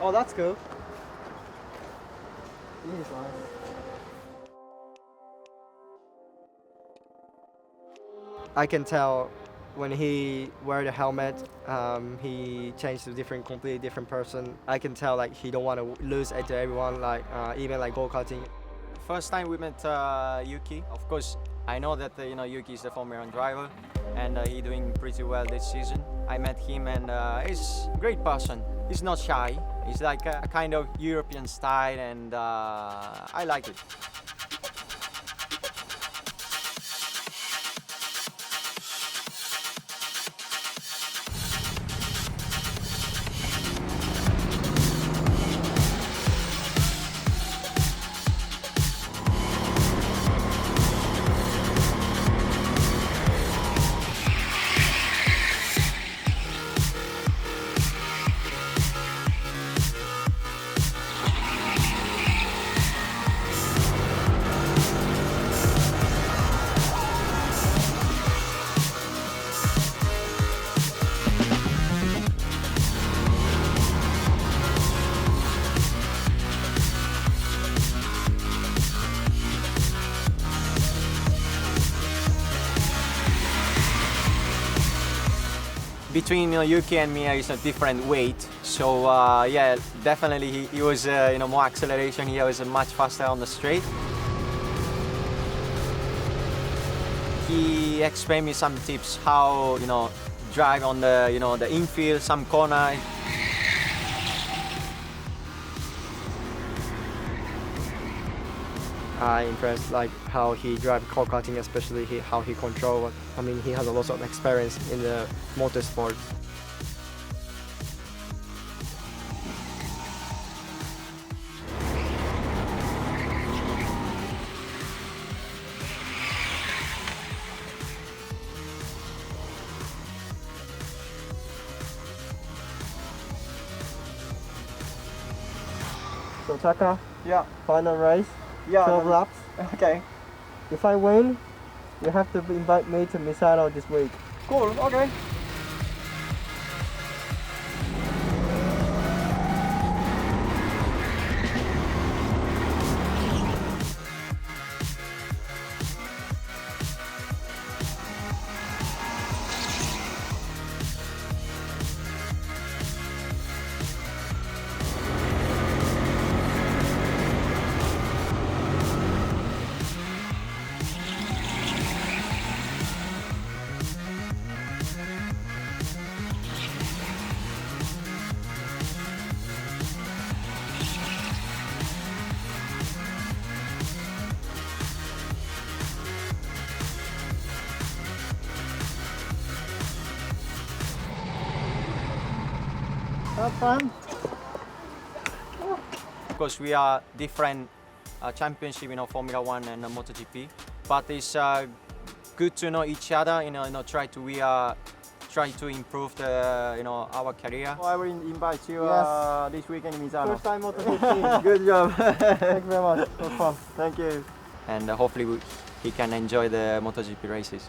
Oh, that's cool. He's nice. I can tell when he wear the helmet, he changed to completely different person. I can tell like he don't want to lose to everyone, like even like go-karting. First time we met Yuki. Of course, I know that Yuki is the Formula 1 driver, and he doing pretty well this season. I met him, and he's a great person. He's not shy. He's like a kind of European style, and I like it. Between Yuki and me is a different weight, so yeah, definitely he was more acceleration. He was much faster on the straight. He explained me some tips how drive on the the infield, some corner. I'm impressed like how he drive go-karting, especially how he control. I mean, he has a lot of experience in the motorsport. So Taka, Yeah. final race. Yeah. 12 laps. Okay. If I win, you have to invite me to Misano this week. Cool. Okay. Have fun. Of course, we are different championship, Formula 1 and MotoGP, but it's good to know each other. We are trying to improve our career. I will invite you Yes. this weekend in Misano. First time MotoGP. Good job. Thank you very much. It was fun. Thank you. And hopefully he can enjoy the MotoGP races.